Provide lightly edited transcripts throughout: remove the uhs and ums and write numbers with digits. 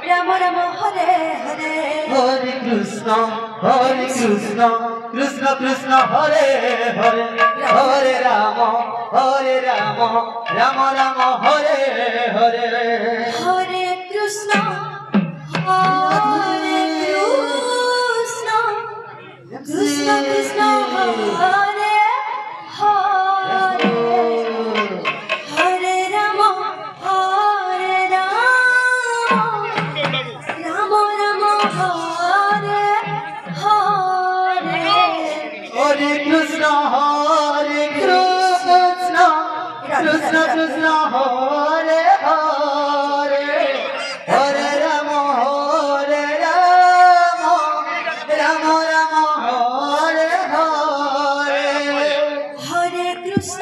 Rama Rama Hare Hare Hare Krishna Krishna Krishna Hare Hare Hare Rama Rama Rama Hare Hare Hare Krishna Krishna Krishna Hare Hare Hare Rama Rama Rama Hare Hare Hare Krishna Krishna Krishna Hare Hare Hare Rama Rama Rama Hare Hare Hare Krishna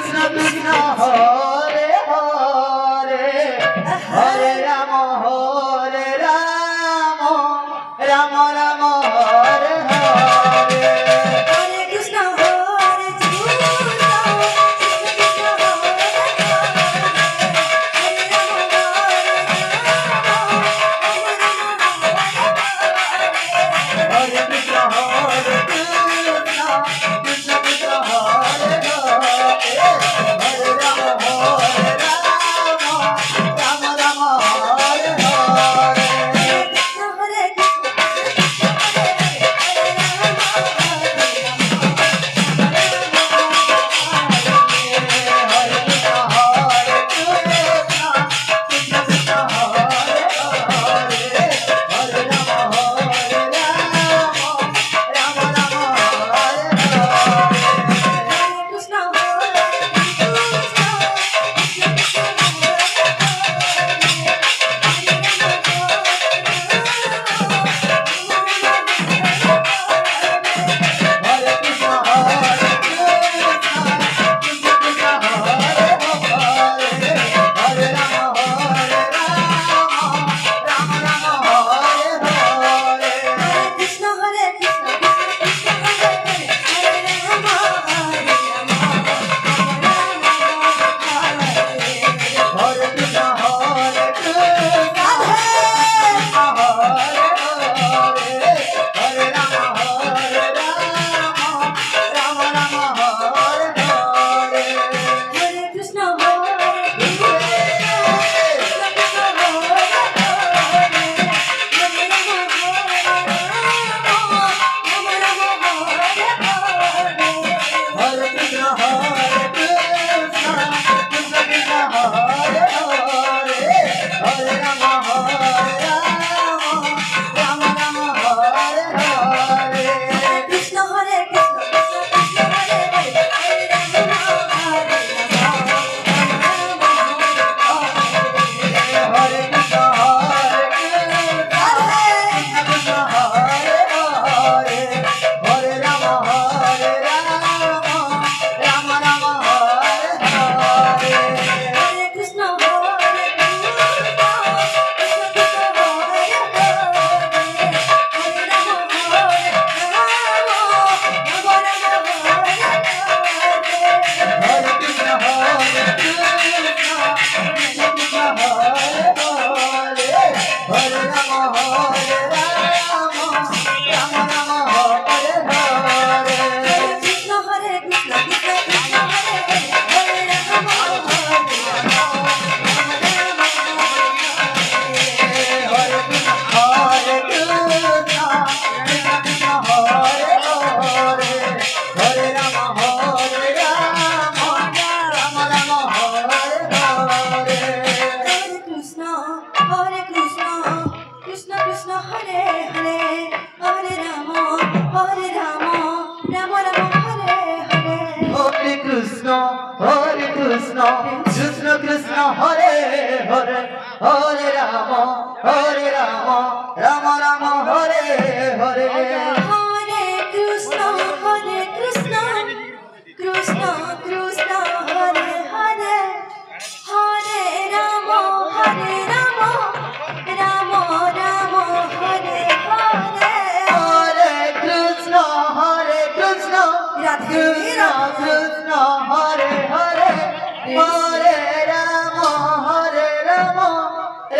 Krishna Krishna Hare Hare Hare Rama Rama Rama Hare Hare Hare Krishna Krishna Krishna Hare Hare Hare Rama Rama Rama Hare Hare Hare Krishna Hare Krishna Krishna Krishna Hare Hare Hare Rama Rama Rama Hare Hare Krishna, Krishna Krishna, Hare Hare, Hare Rama, Rama Rama, Hare Hare. Hare Krishna, Krishna Radhe Krishna Radhe Krishna Hare Hare Hare Ram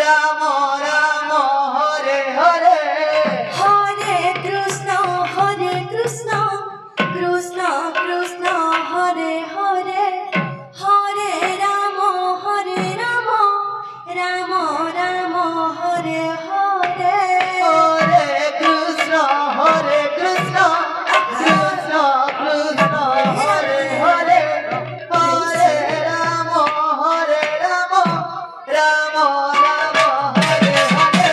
Ram Ram Hare Hare Hare Krishna Krishna Krishna Hare Hare Hare Ram Ram Ram Hare Hare Hare Krishna Krishna Krishna Krishna Hare Hare Hare Ram Ram Ram Hare Hare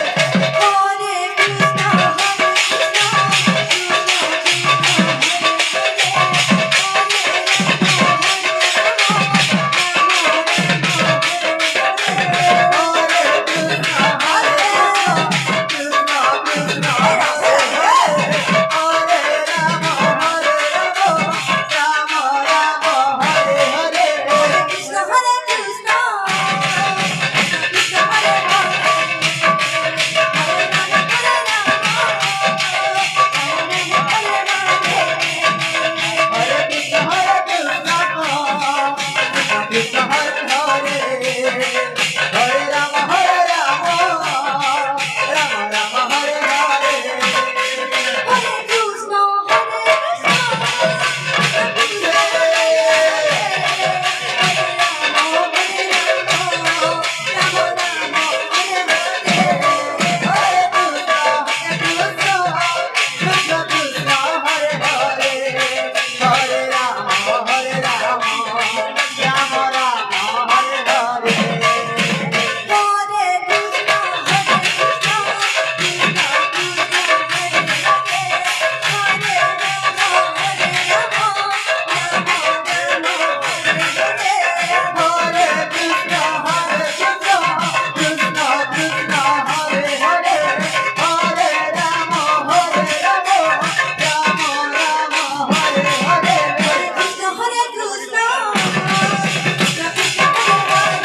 Hare Krishna Krishna হরে কৃষ্ণ কৃষ্ণ হরে হরে কৃষ্ণ হরে কৃষ্ণ কৃষ্ণ হরে কৃষ্ণ কৃষ্ণ হরে হরে কৃষ্ণ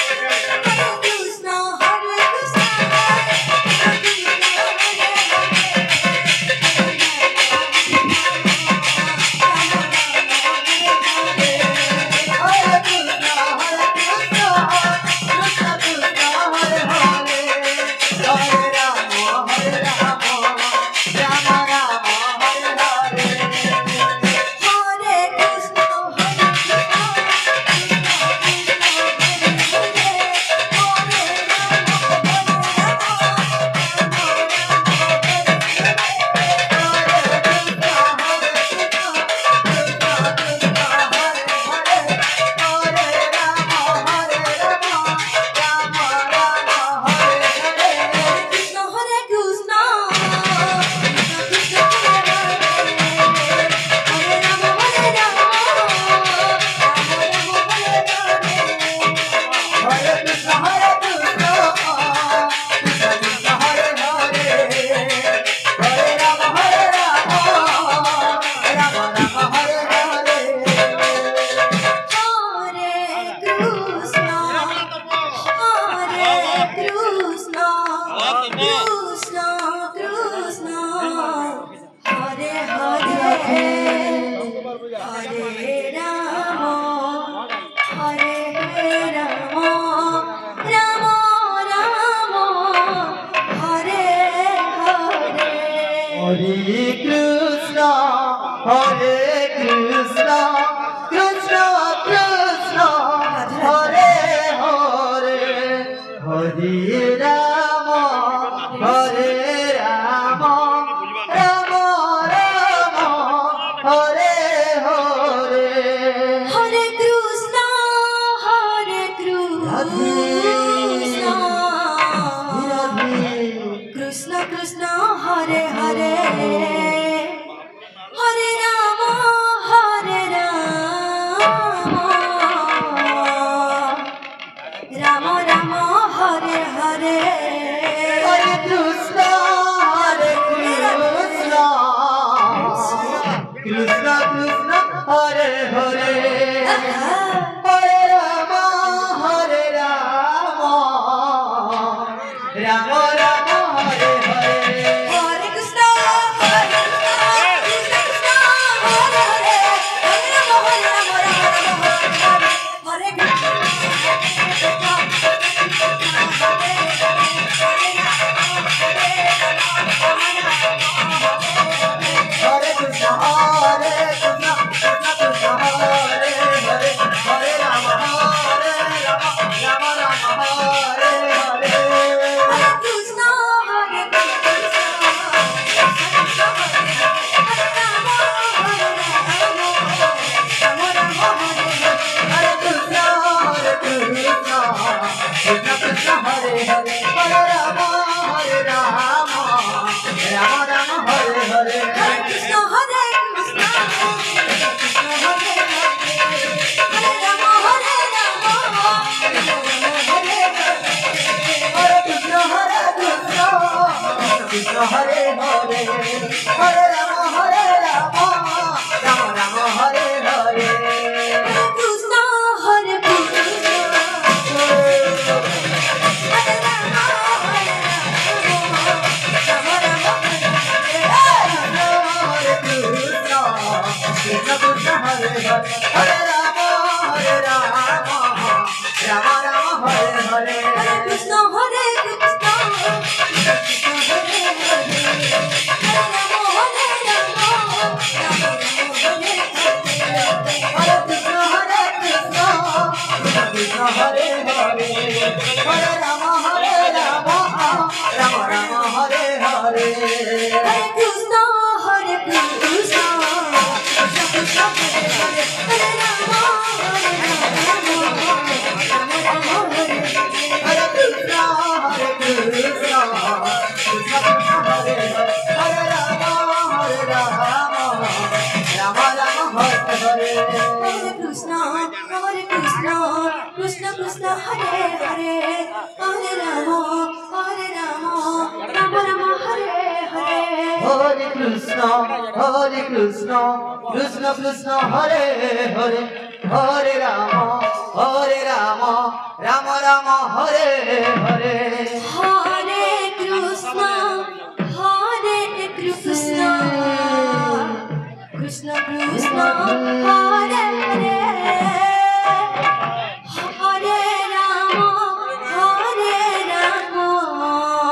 কৃষ্ণ হরে কৃষ্ণ কৃষ্ণ হরে রাম রাম হরে Krishna Krishna Krishna Hare Hare Hare Ram Ram Ram Hare Hare Hare Krishna Krishna Krishna Hare Hare Hare Ram Ram Ram Hare Hare Hare Krishna Krishna Krishna Hare Hare Hare Ram Krishna Krishna Hare Hare Hare Rama Hare Rama Rama Rama Hare Hare Hare Krishna, Hare Krishna, Krishna Krishna, Hare Hare, Hare Rama, Hare Rama, Rama Rama, Hare Hare, Hare Krishna, Hare Krishna Hare Krishna Krishna Krishna Hare Hare Hare Rama Hare Rama Rama Rama Hare Hare Hare Krishna, Hare Krishna, Krishna Krishna, Hare Rama, Hare Rama, Rama Rama, Hare Krishna Hare Krishna Krishna Krishna Hare Hare Hare Rama Hare Rama Rama Rama Hare Hare Hare Krishna, Hare Krishna, Krishna Krishna, Hare Hare, Hare Rama, Hare Rama, Rama Rama, Hare Krishna Hare Krishna Krishna Hare Hare Hare Rama Hare Rama Rama Rama Hare Hare Hare Krishna, Hare Krishna, Hare Rama, Hare Rama, Rama Rama, Hare Krishna Krishna Krishna Hare Hare Hare Rama Hare Rama Rama Rama Hare Hare Hare Krishna, Hare Krishna, Krishna Krishna, Hare Hare, Hare Rama, Hare Rama, Rama Rama, Hare Krishna Hare Krishna Krishna Krishna Hare Hare Hare Rama Hare Rama Rama Rama Hare Hare Hare Krishna, Hare Krishna, Krishna Krishna, Hare Hare, Hare Rama, Hare Rama, Rama Rama, Hare Hare Krishna Hare Krishna Krishna Krishna Hare Hare Hare Rama Hare Rama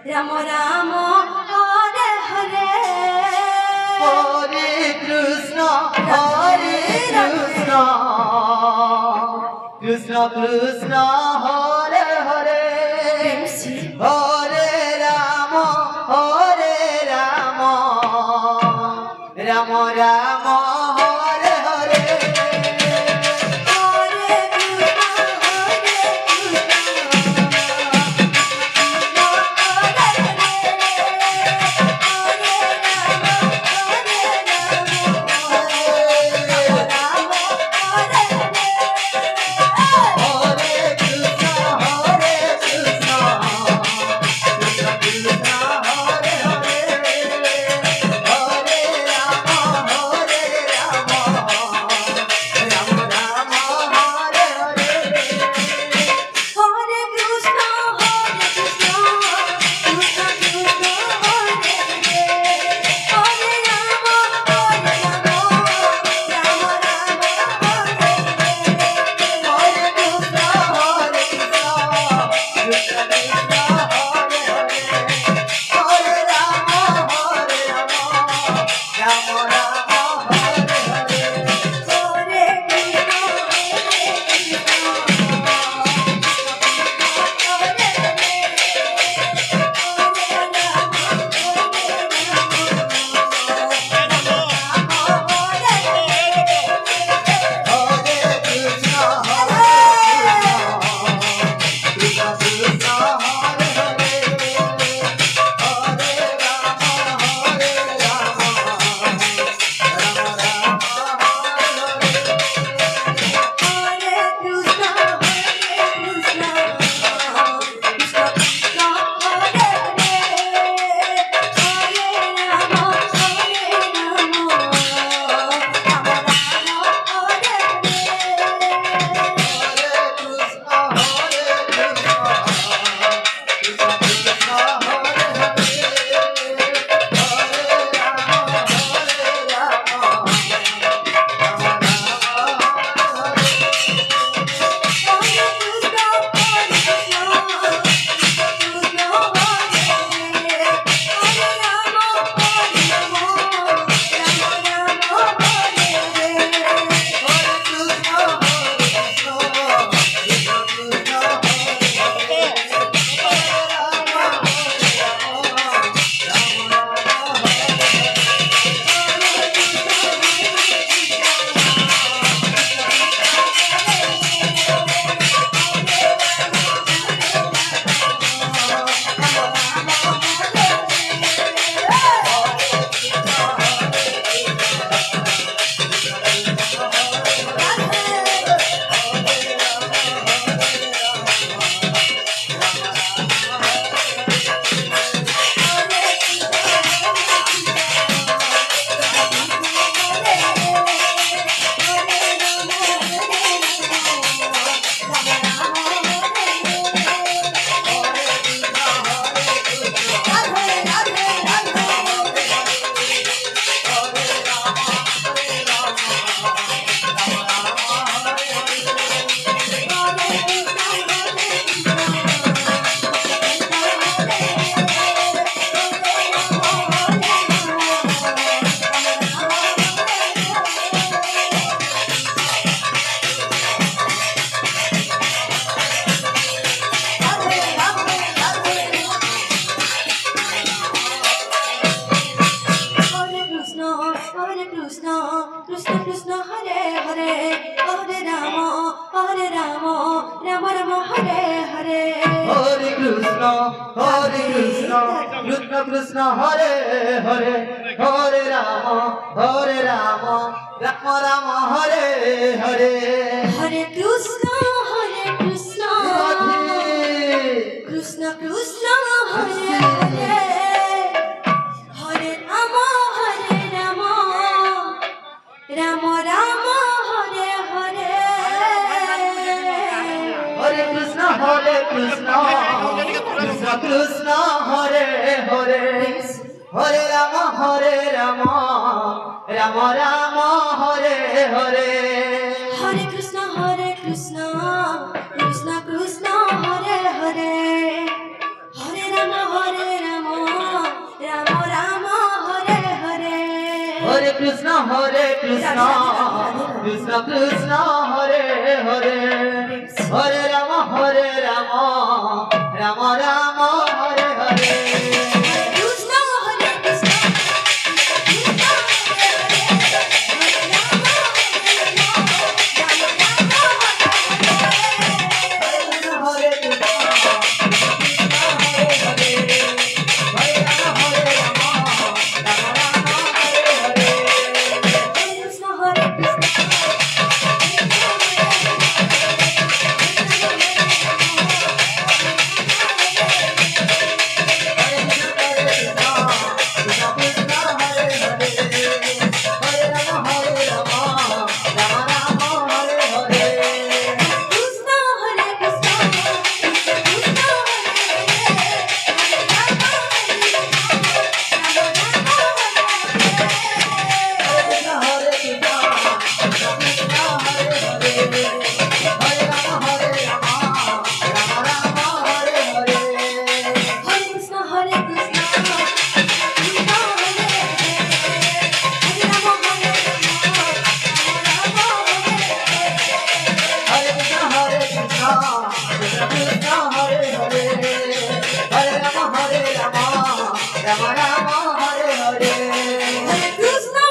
Rama Rama Hare Hare Hare Krishna, Hare Krishna, Krishna Krishna, Hare Hare, Hare Rama, Hare Rama, Rama Rama, Hare Hare. Hare Krishna Krishna Krishna Hare Hare Hare Rama Rama Rama Hare Hare Hare Krishna, Hare Krishna, Krishna Krishna, Hare Hare, Hare Rama, Rama Rama, Hare Hare. Hare Krishna Krishna Krishna Hare Hare Hare Rama Rama Rama Hare Hare Hare Krishna, Krishna Krishna Krishna Hare Hare Hare Rama Rama Rama Hare Hare Hare Krishna Krishna Krishna Hare Hare Hare Rama Rama Rama Hare Hare Hare Krishna Krishna Krishna Hare Hare Hare Rama Rama Rama Hare Hare Hare Krishna Krishna Krishna Hare Hare Hare Rama Rama Rama Hare Hare Hare Krishna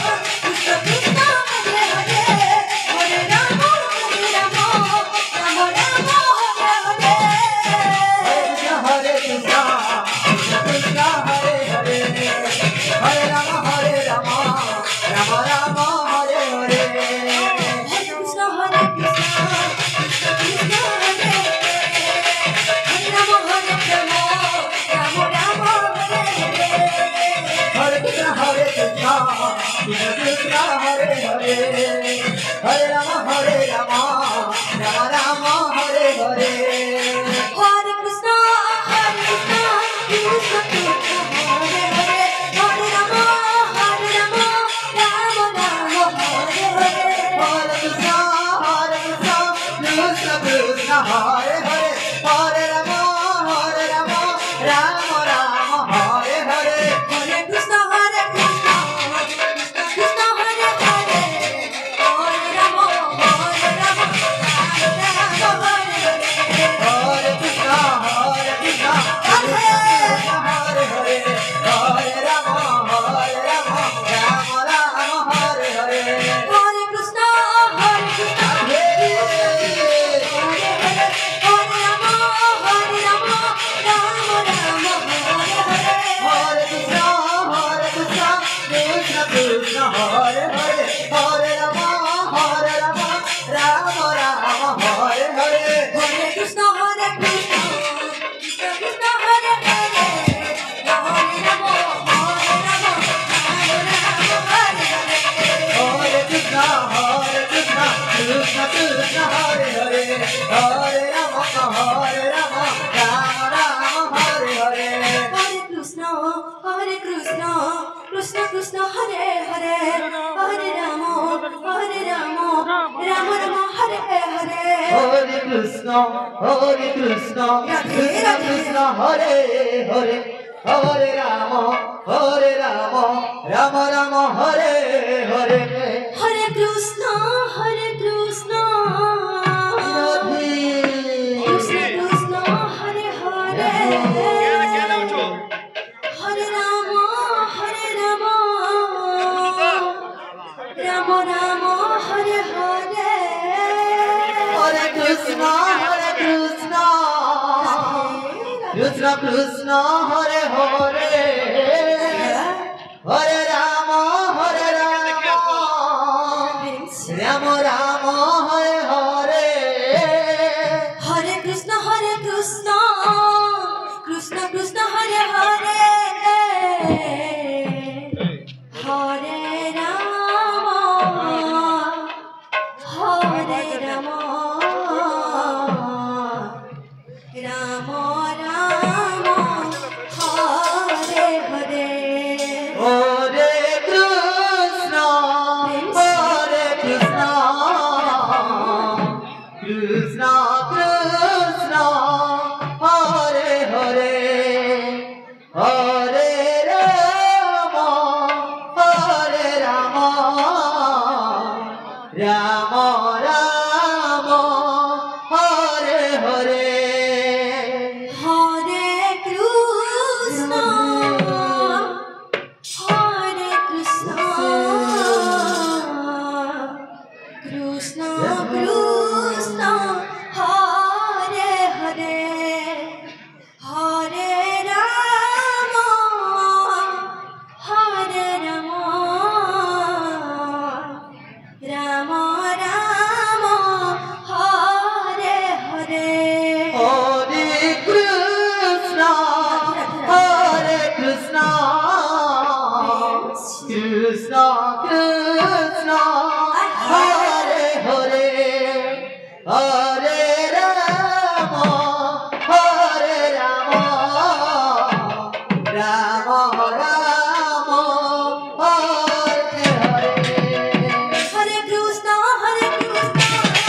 Krishna Krishna Hare Hare Hare Rama Rama Rama Hare Hare Hare Krishna Krishna Krishna Hare Hare Hare Rama Rama Rama Hare Hare Krishna Krishna Krishna Hare Hare Hare Ram Ram Ram Hare Hare Hare Krishna Krishna Krishna Hare Hare Hare Ram Ram Ram Hare Hare Hare Krishna Krishna Krishna Hare Hare Hare Ram Ram Ram Hare Hare Hare Krishna Krishna Krishna Hare Hare Hare Ram Ram Ram Hare Hare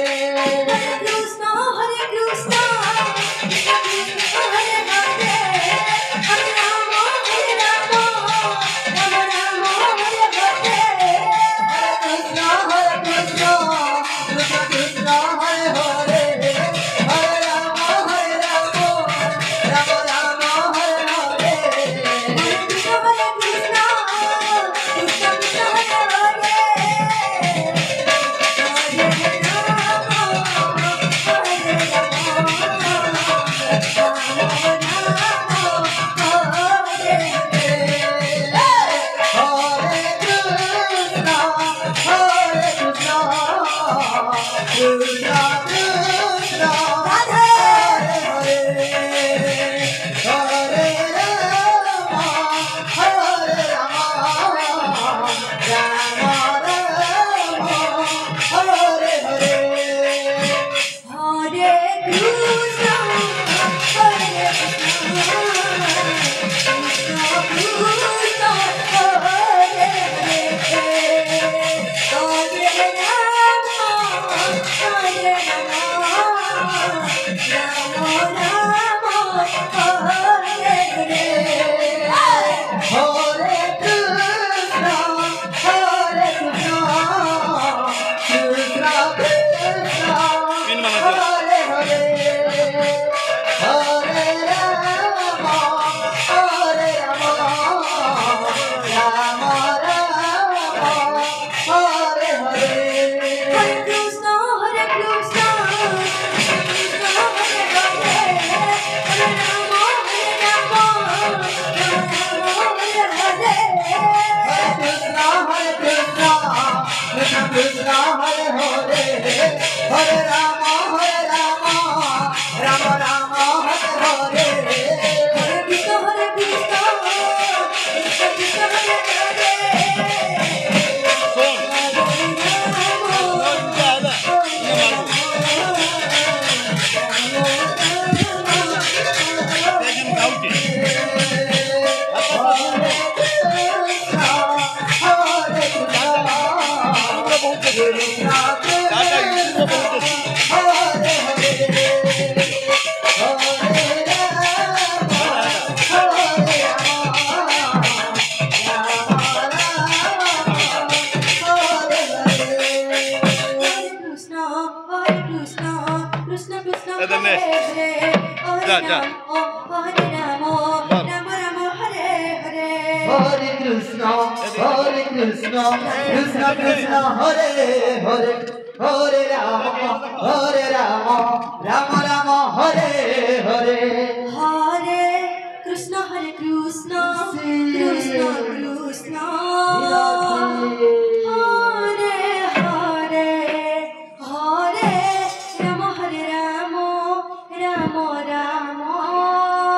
Hare Krishna Krishna Krishna Hare Hare Hare Ram Ram Ram Hare Hare Hare Krishna Hare Rama, Rama Rama, Hare Hare. Hare Krishna, Krishna Krishna, Hare Hare. শোন Krishna Krishna, Hare Hare Hare. Ja, Hare ja. Rama, Rama Rama, Hare Hare. Hare Krishna, Krishna Krishna, Hare Hare, Hare Rama, Rama Rama, Hare Hare. Hare Krishna, Krishna Krishna, Hare Hare, Hare Rama, Rama Rama,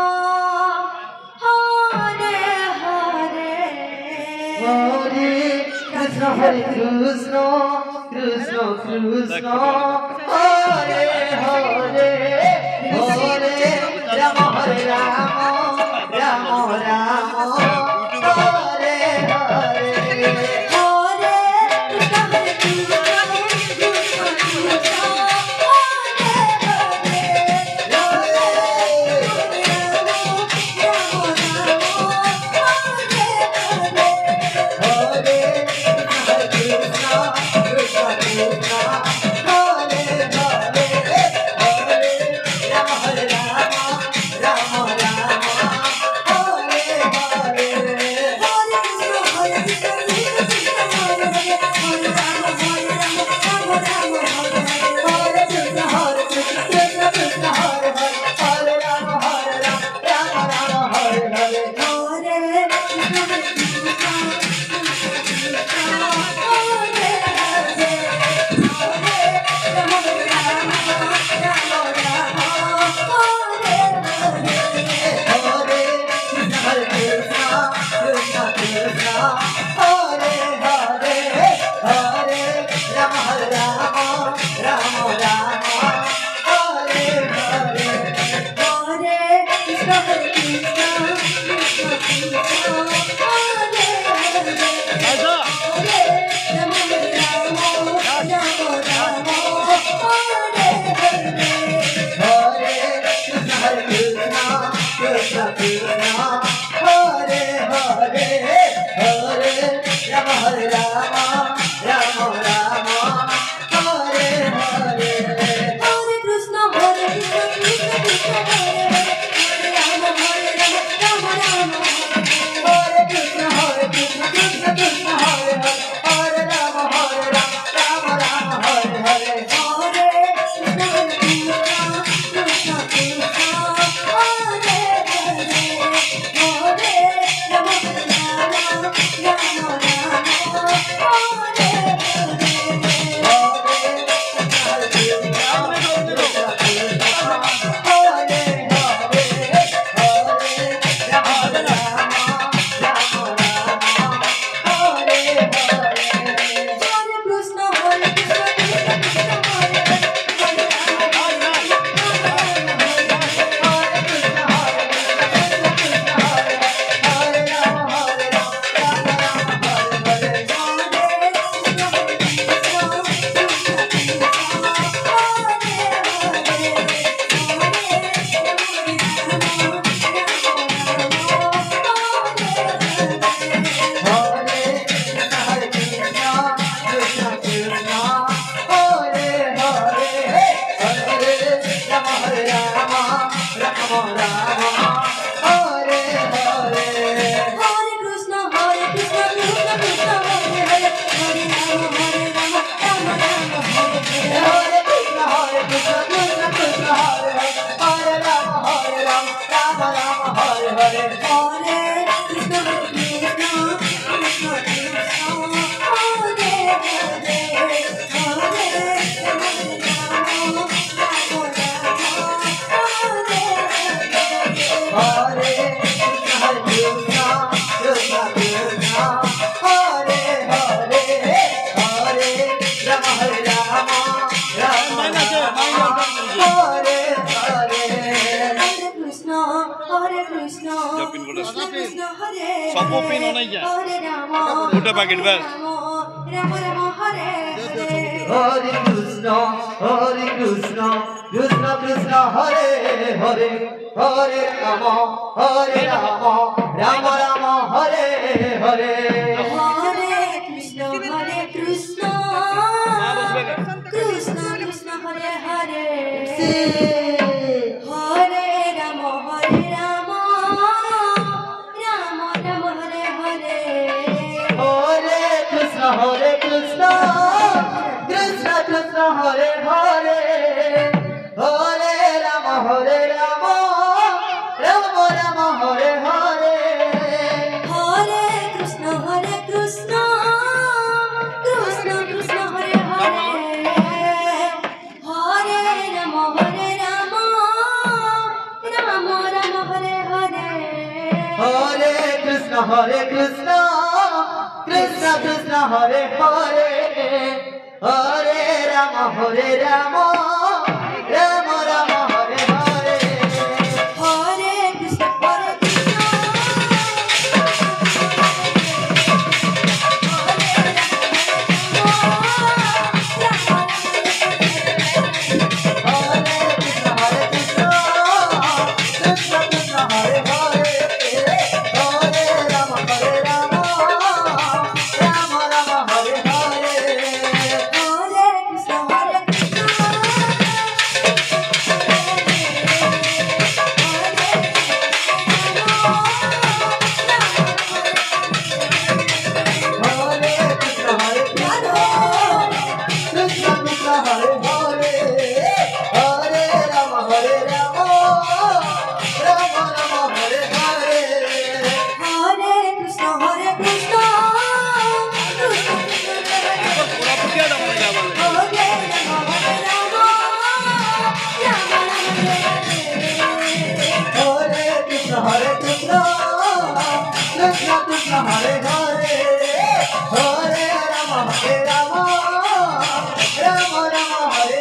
Hare Hare. Hare Krishna, Krishna Krishna, Hare Hare, Hare Rama, Rama Rama, Hare Hare. Hare Krishna, Krishna Krishna, Hare Hare, Hare Rama, Rama Rama, Hare Hare. Sopo pino na yan. Udah pakai bas. Rama Rama Hare Hare. Hare Krishna, Krishna Krishna Hare Hare, Hare Rama, Rama Rama Hare Hare. Hare Krishna, Krishna Krishna Hare Hare. Hare Rama, Rama Rama Hare Hare. Hare Krishna, Krishna Krishna Hare Hare, Hare Rama, Rama Rama Hare Hare. Hare Krishna, Krishna Krishna Hare Hare. Hare Rama, Rama Rama Hare Hare. Hare Krishna, Krishna Hare Hare, Hare Rama, Rama Rama Hare Hare. Hare Krishna, Krishna Hare Hare, Hare Rama, Rama Rama Hare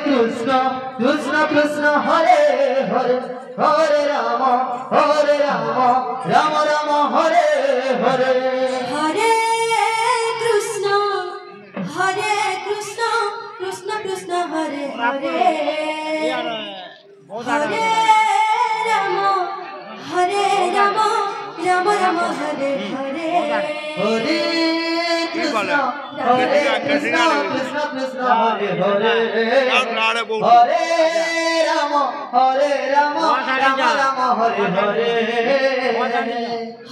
Krishna Krishna Krishna Hare Hare Hare Ram Ram Ram Hare Hare Hare Krishna Krishna Krishna Hare Hare Hare Ram Ram Ram Hare Hare Hare Krishna হরে কৃষ্ণ কৃষ্ণ কৃষ্ণ হরে হরে হরে রাম রাম রাম হরে হরে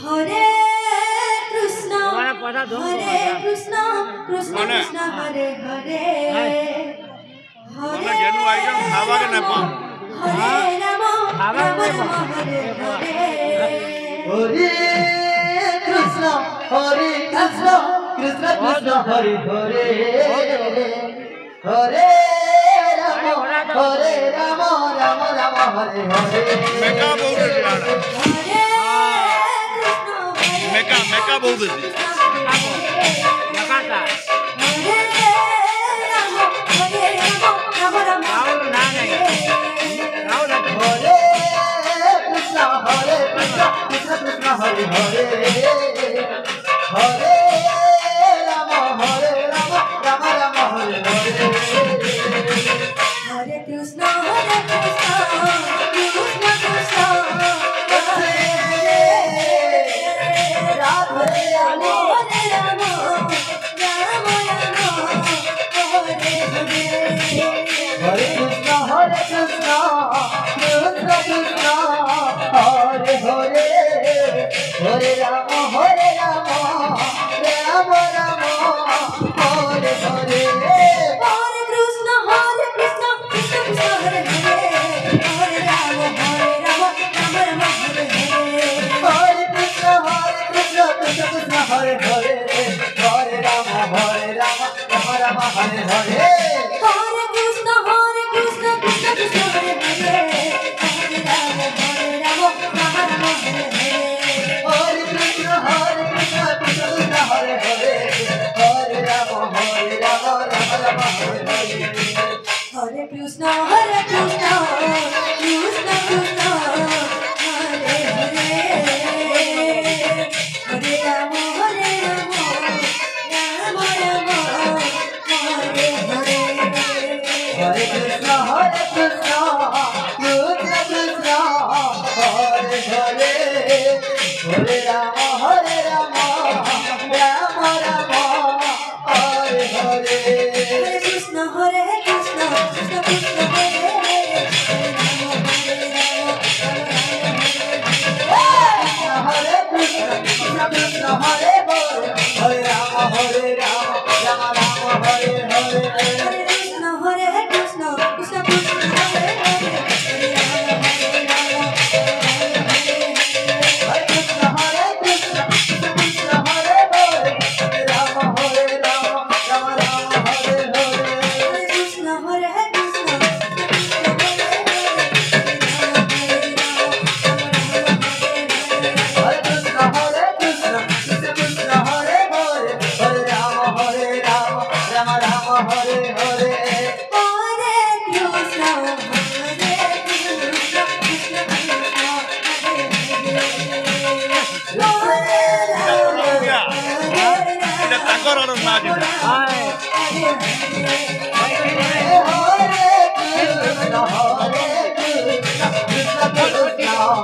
হরে কৃষ্ণ কৃষ্ণ কৃষ্ণ হরে হরে হরে রাম রাম হরে হরে হরে কৃষ্ণ কৃষ্ণ কৃষ্ণ হরে হরে হরে রাম রাম রাম হরে হরে মেকা বলতেছি হরে কৃষ্ণ কৃষ্ণ হরে হরে হরে রাম রাম রাম হরে হরে হরে কৃষ্ণ কৃষ্ণ কৃষ্ণ হরে রাধে রাধে হরে রাম রাম হরে হরে হরে কৃষ্ণ কৃষ্ণ কৃষ্ণ হরে হরে হরে রাম রাম রাম হরে হরে হরে কৃষ্ণ কৃষ্ণ কৃষ্ণ হরে হরে হরে রাম রাম রাম হরে হরে হরে কৃষ্ণ কৃষ্ণ কৃষ্ণ হরে হরে হরে রাম রাম রাম হরে হরে হরে কৃষ্ণ কৃষ্ণ কৃষ্ণ হরে হরে হরে রাম রাম রাম হরে হরে হরে কৃষ্ণ কৃষ্ণ কৃষ্ণ হরে হরে হরে রাম রাম রাম হরে হরে হরে কৃষ্ণ কৃষ্ণ কৃষ্ণ হরে হরে হরে রাম রাম রাম হরে হরে হরে কৃষ্ণ কৃষ্ণ কৃষ্ণ হরে হরে হরে রাম রাম রাম হরে হরে হরে কৃষ্ণ কৃষ্ণ কৃষ্ণ হরে হরে কৃষ্ণ কৃষ্ণ হরে হরে হরে রাম রাম রাম হরে হরে হরে কৃষ্ণ কৃষ্ণ কৃষ্ণ হরে হরে হরে কৃষ্ণ কৃষ্ণ কৃষ্ণ হরে হরে হরে রাম রাম রাম হরে হরে হরে কৃষ্ণ কৃষ্ণ হরে কৃষ্ণ কৃষ্ণ কৃষ্ণ হরে হরে হরে রাম রাম রাম হরে হরে হরে কৃষ্ণ কৃষ্ণ কৃষ্ণ হরে এটা তাকর আর না যেটা হরে Krishna Krishna Krishna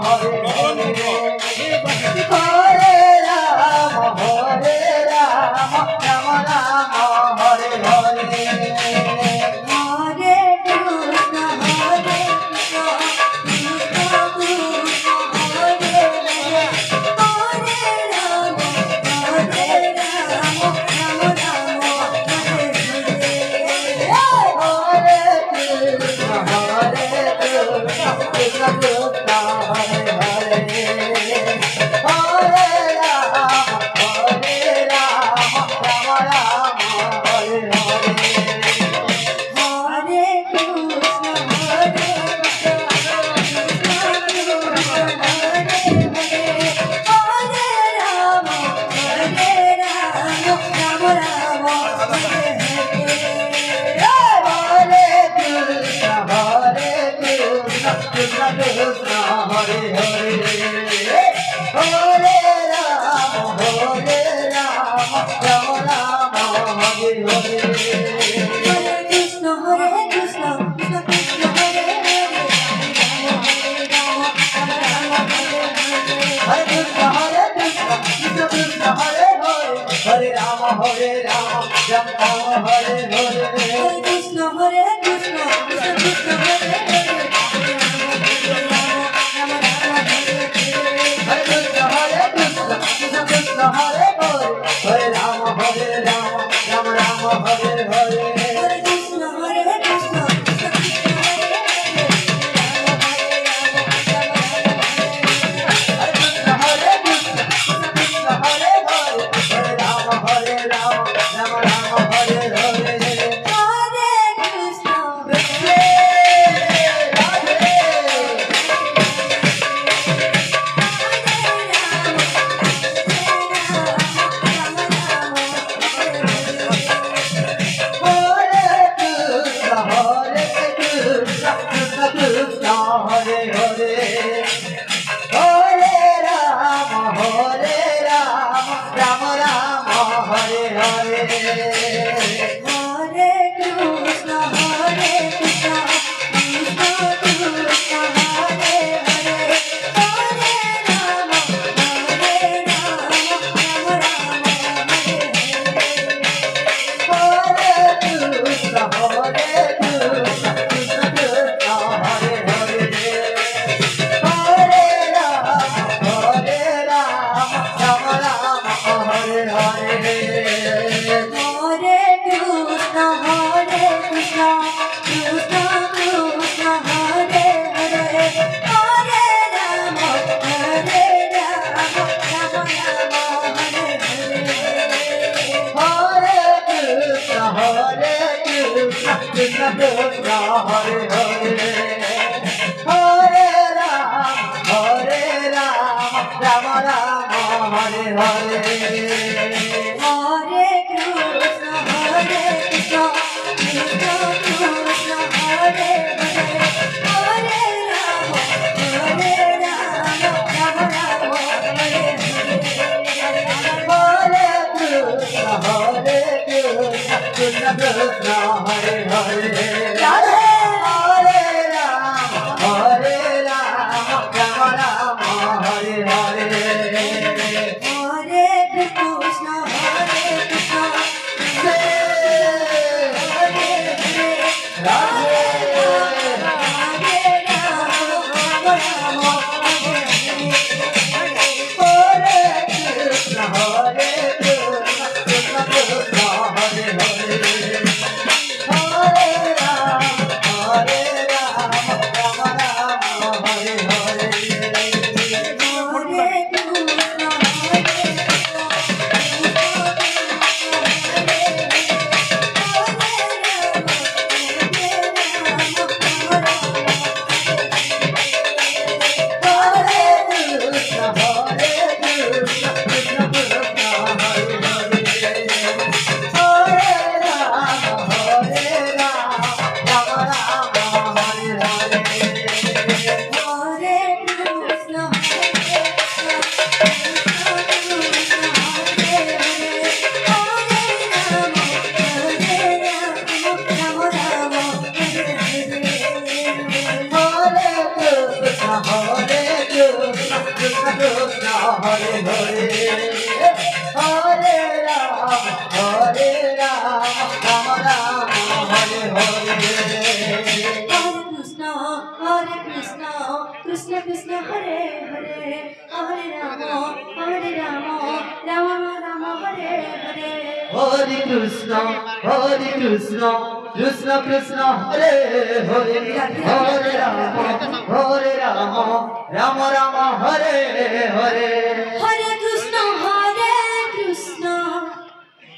Hare Hare Hare Ram Ram Ram Hare Hare Hare Krishna Krishna Hare Hare Krishna Hare Krishna Krishna Krishna Hare Hare Hare Krishna Hare Krishna Krishna Krishna Hare Hare Hare Rama Hare Rama Rama Rama Hare Hare Hare Krishna Hare Krishna Krishna Krishna Hare Hare Hare Rama Hare Rama Rama Rama Hare Hare Hare Krishna Hare Krishna Krishna Krishna Hare Hare Krishna Krishna Hare Hare Hare Rama Hare Rama Rama Rama Hare Hare Krishna Krishna Hare Hare Hare Rama Rama Rama Hare Hare Hare Krishna Krishna Krishna Hare Hare Hare Rama Rama Rama Hare Hare Hare Krishna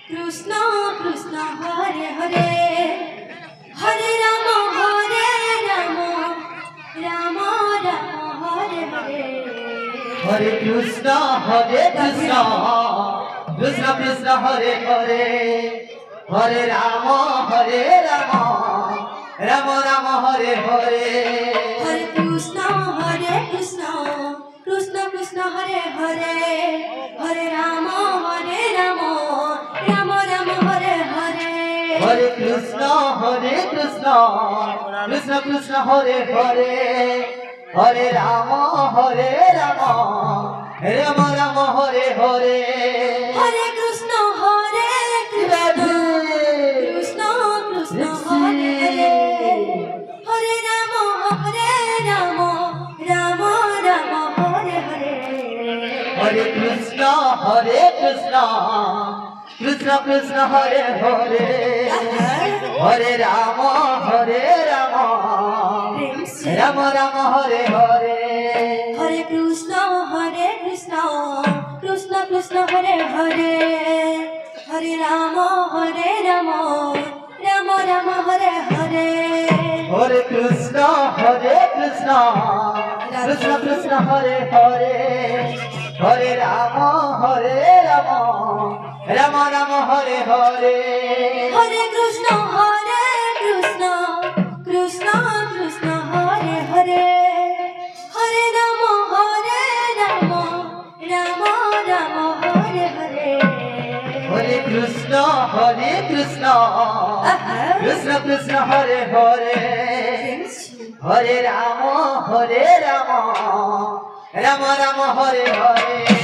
Krishna Krishna Hare Hare Hare Rama Rama Hare Hare Hare Krishna Krishna Krishna Hare Hare Hare Rama Rama Rama Hare Hare Hare Krishna Krishna Krishna Hare Hare Hare Rama Rama Rama Hare Hare Hare Krishna Krishna Krishna Hare Hare Hare Rama Rama Rama Hare Hare Hare Krishna Krishna Krishna Hare Hare Hare Rama Rama Rama Hare Hare Hare Krishna Krishna Krishna Hare Hare Hare Rama Rama Rama Hare Hare Hare Krishna Krishna Krishna Hare Hare Hare Rama Rama Rama Hare Hare Hare Krishna Krishna Krishna Hare Hare Hare Rama Rama Rama Hare Hare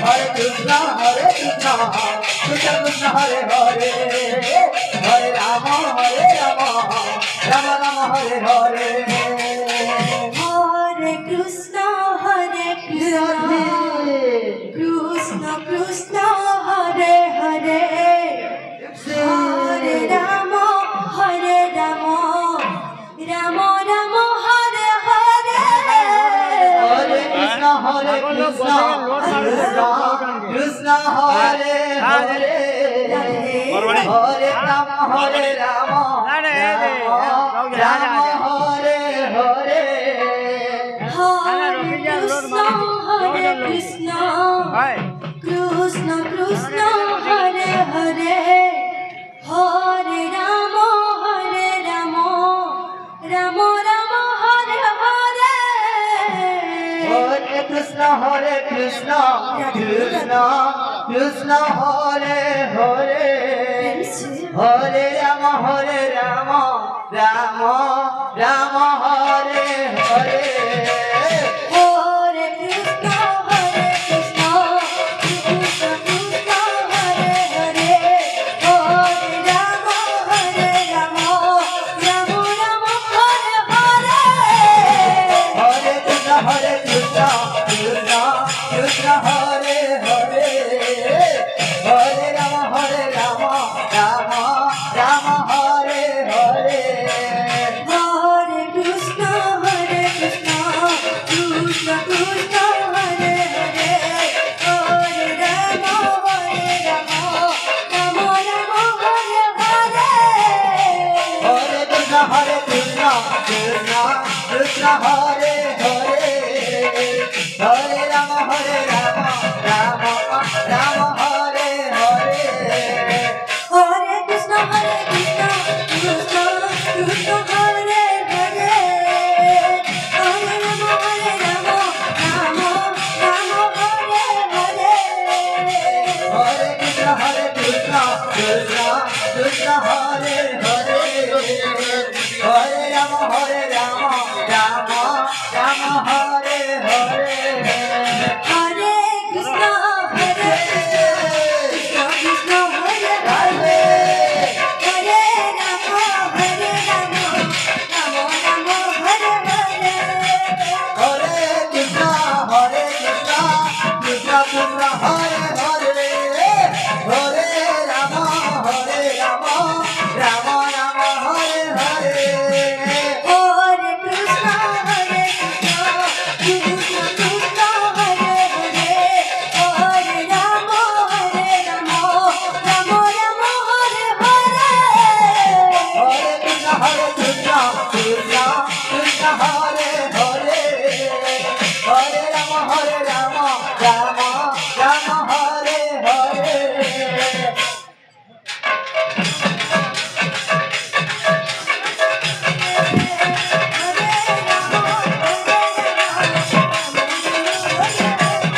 Hare Krishna Krishna Krishna Hare Hare Hare Rama Rama Rama Hare Hare Hare Krishna Krishna Krishna Hare Hare Hare Rama Rama Rama Hare Hare Hare Krishna Krishna Krishna Hare Hare Ram Hare Hare Hare Krishna Krishna Krishna Hare Hare Hare Rama Rama Rama Hare Hare Hare Krishna Krishna Krishna Hare Hare Hare Rama Rama Rama Hare Hare Hare Krishna Krishna Krishna Hare Hare Hare Rama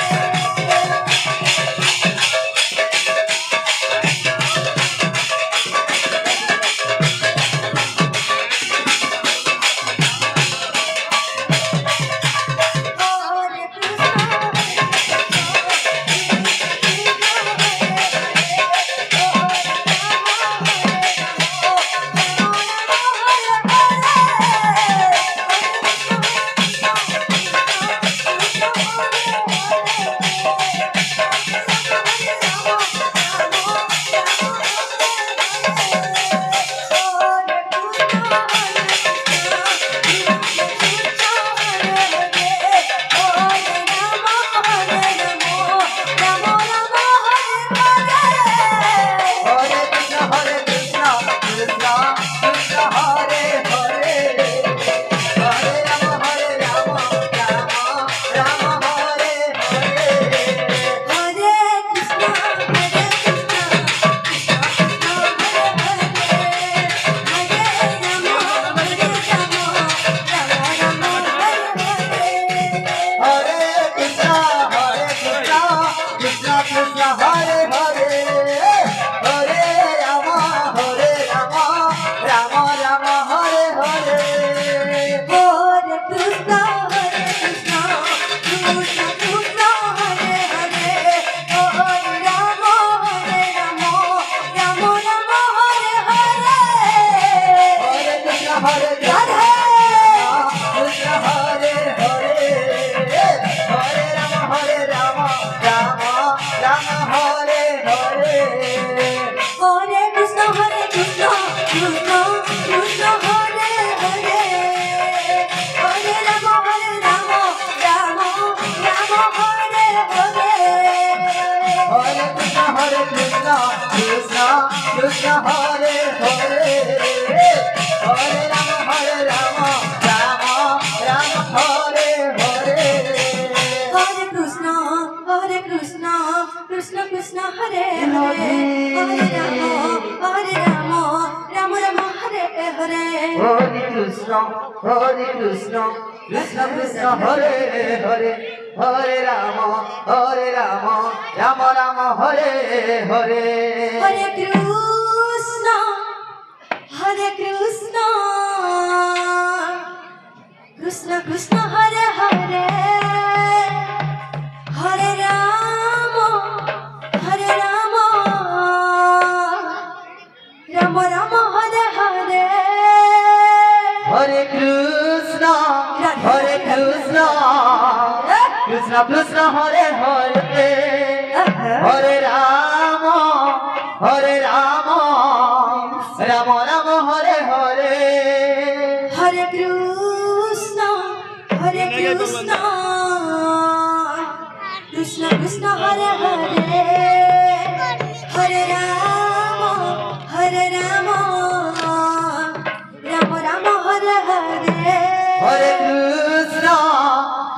Rama Rama Hare Hare Hare Krishna Krishna Krishna Hare Hare Hare Rama Rama Rama Hare Hare Hare Krishna Krishna Krishna Hare Hare Hare Rama Rama Rama Hare Hare Hare Krishna Krishna Krishna Hare Hare Hare Rama Rama Rama Hare Hare Hare Krishna, Krishna Krishna Hare Hare, Hare Rama, Rama Rama Hare Hare. Hare Krishna, Krishna Krishna Hare Hare, Hare Rama, Rama Rama Hare Hare. Hare Krishna, Krishna Krishna Hare Hare, Hare Rama, Rama Rama Hare Hare. Hare Krishna, Krishna Krishna Hare Hare, Hare Rama, Rama Rama Hare Hare.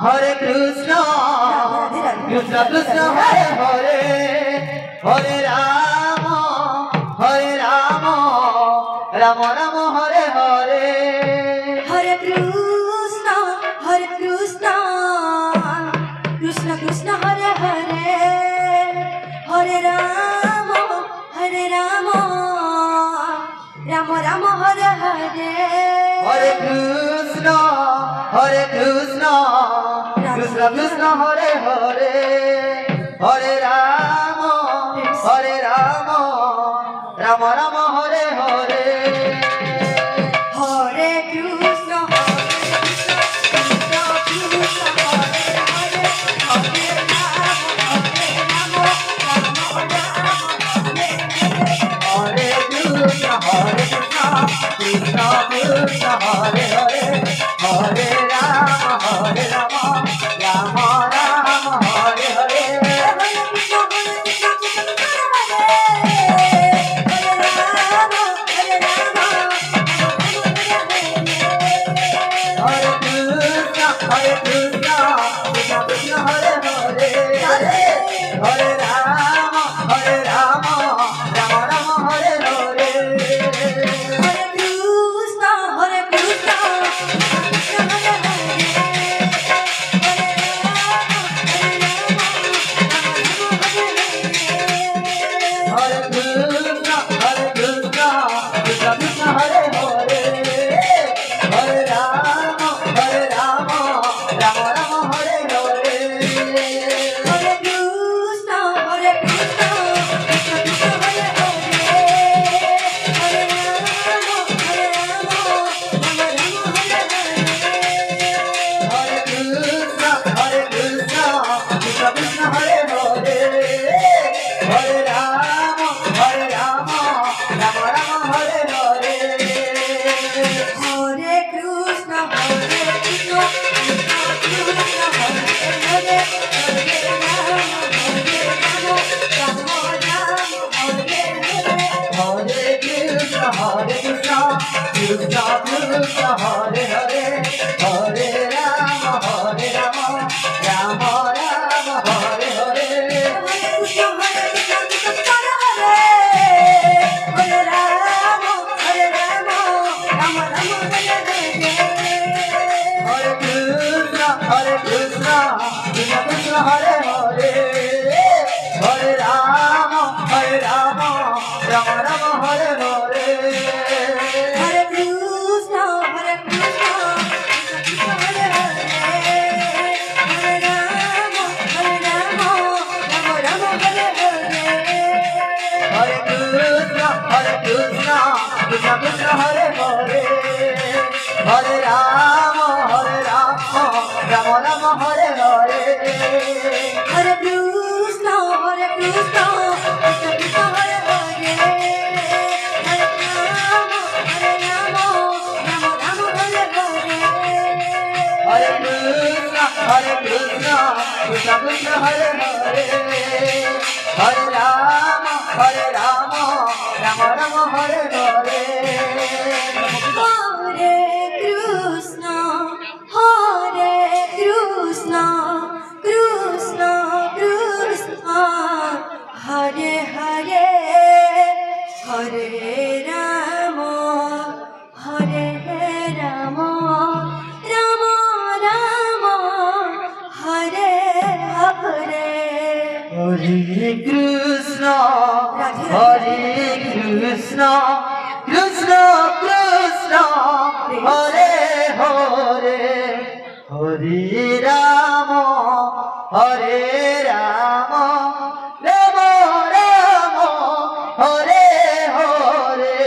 Hare Krishna, Krishna Krishna Hare Hare Hare Ram Ram Ram Hare Hare Hare Krishna Krishna Krishna Hare Hare Hare Ram Ram Ram Hare Hare Hare Krishna Krishna Krishna Hare Hare Hare Ram Ram Ram Hare Hare Hare Krishna Krishna Krishna Hare Hare Hare Ram Ram হরে Krishna Krishna Krishna Hare Hare Hare Ram Ram Ram Hare Hare Hare Krishna Krishna Krishna Hare Hare Hare Ram Ram Ram Hare Hare Hare Krishna Krishna Krishna Hare Hare Hare Ram Ram Ram Hare Hare Hare Krishna Krishna Krishna Hare Hare Hare Ram Ram Ram Hare Hare Hare Krishna Krishna Krishna Hare Hare Hare Krishna Krishna Krishna Hare Hare Hare Ram Ram Ram Hare Hare Hare Krishna Krishna Krishna Hare Hare Hare Ram Ram Ram Hare Hare Hare Krishna Hare Hare Hare Ram Ram Hare Hare Hare Krishna Krishna Krishna Hare Hare Hare Ram Ram Ram Hare Hare Hare Krishna Krishna Krishna Hare Hare Hare Ram Ram Hare Hare Hare Krishna Krishna Krishna Hare Hare Hare Ram Ram Ram Hare Hare Hare Krishna Krishna Krishna Hare Hare Hare Ram Ram Ram Hare Hare Hare Krishna Krishna Krishna Hare Hare Hare Ram Ram Ram Hare Hare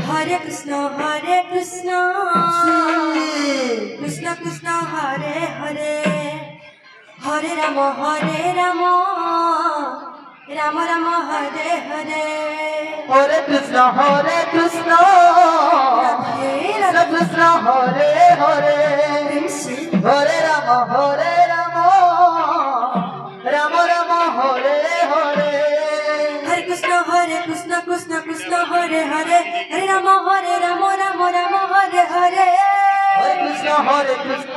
Hare Krishna Krishna Krishna Hare Hare Hare Ram Ram Ram Hare Hare Hare Krishna Krishna Krishna Hare Hare Hare Ram Ram Ram Hare Hare Hare Krishna Krishna Krishna Hare Hare Hare Ram Ram Hare Hare Hare Krishna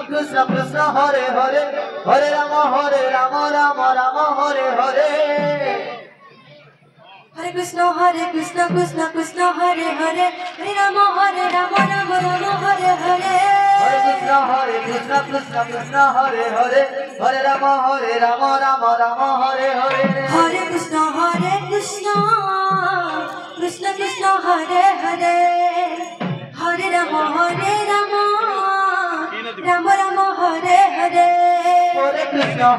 Krishna Krishna Hare Hare Hare Rama Rama Rama Hare Hare. Hare Krishna Krishna Krishna Hare Hare, Hare Rama Rama Rama Hare Hare. Hare Krishna Krishna Krishna Hare Hare, Hare Rama Rama Rama Hare Hare. Hare Krishna Krishna Krishna Hare Hare, Hare Rama Rama Rama Hare Hare. Hare Krishna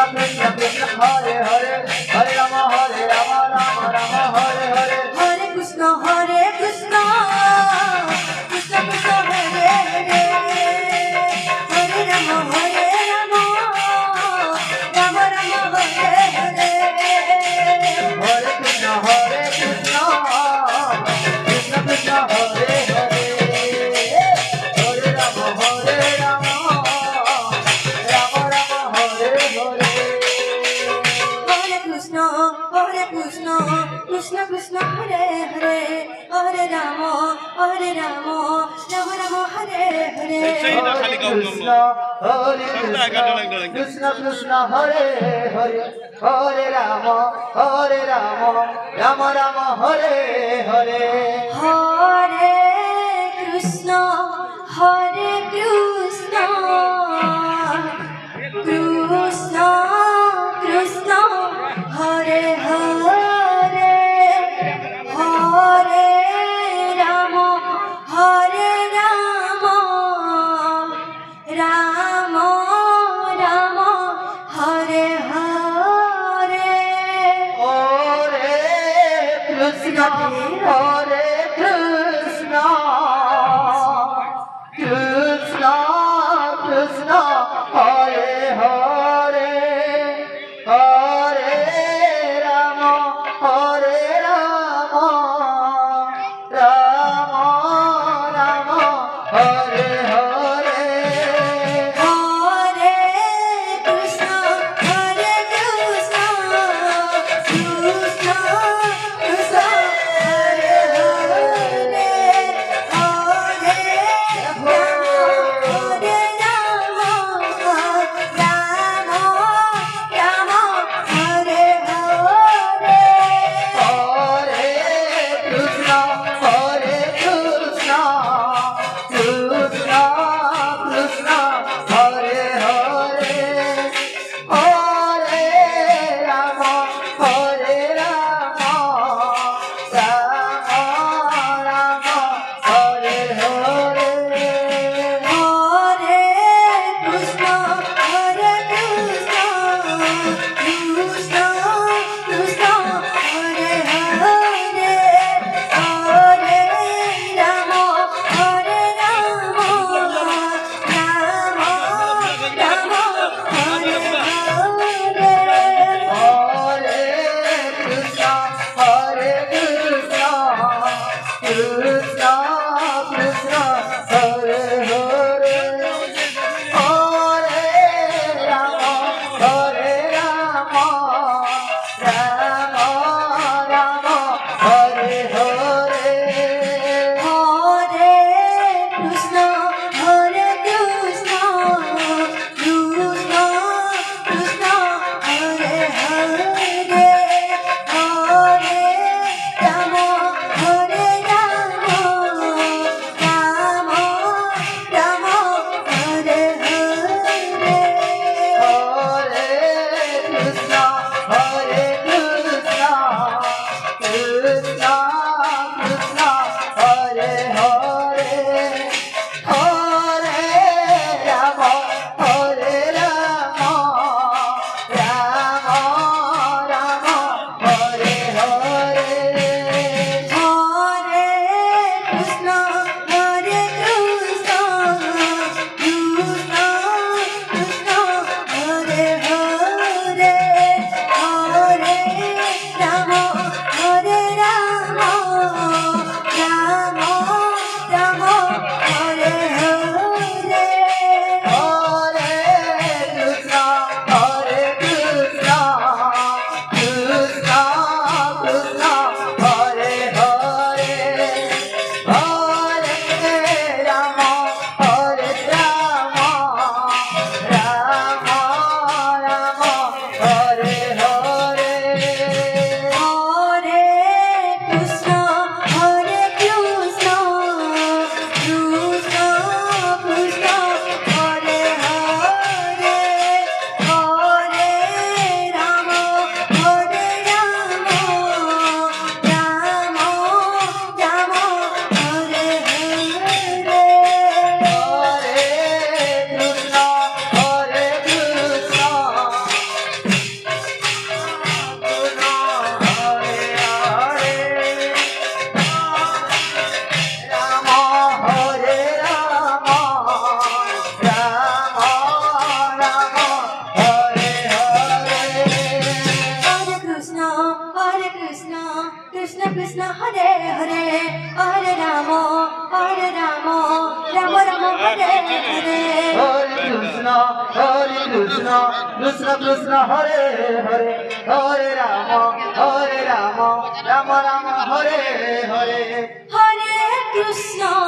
Krishna Krishna Hare Hare, Hare Rama Rama Rama Hare Hare. Hare Krishna Krishna Krishna Hare Hare, Hare Rama Rama Rama Hare Hare Sayıda खाली गाउँ Hare Krishna Krishna Hare Hare Hare Rama Rama Rama Hare Hare Hare Krishna Krishna Krishna Hare Hare Hare Rama Rama Rama Hare Hare Hare Krishna Krishna Krishna Hare Hare Hare Rama Rama Rama Hare Hare Hare Krishna Krishna Krishna Hare Hare Hare Rama Hare Hare Hare Krishna Krishna Krishna Hare Hare Hare Rama Rama Rama Hare Hare Hare Krishna Krishna Krishna Hare Hare Hare Rama Rama Hare Hare Hare Krishna Krishna Krishna Hare Hare Hare Rama Rama Rama Hare Hare Hare Krishna Krishna Krishna Hare Hare Hare Rama Rama Hare Hare Hare Krishna Krishna Krishna Hare Hare Hare Rama Rama Rama Hare Hare Hare Krishna Krishna Krishna Hare Hare Hare Rama Rama Rama Hare Hare Hare Krishna Krishna Krishna Hare Hare Hare Rama Rama Rama Hare Hare Hare Krishna Krishna Krishna Hare Hare Hare Rama Rama Rama Hare Hare Hare Krishna Krishna Krishna Hare Hare Hare Rama Rama Rama Hare Hare Krishna Krishna Krishna Hare Hare Hare Rama Rama Rama Hare Hare Hare Krishna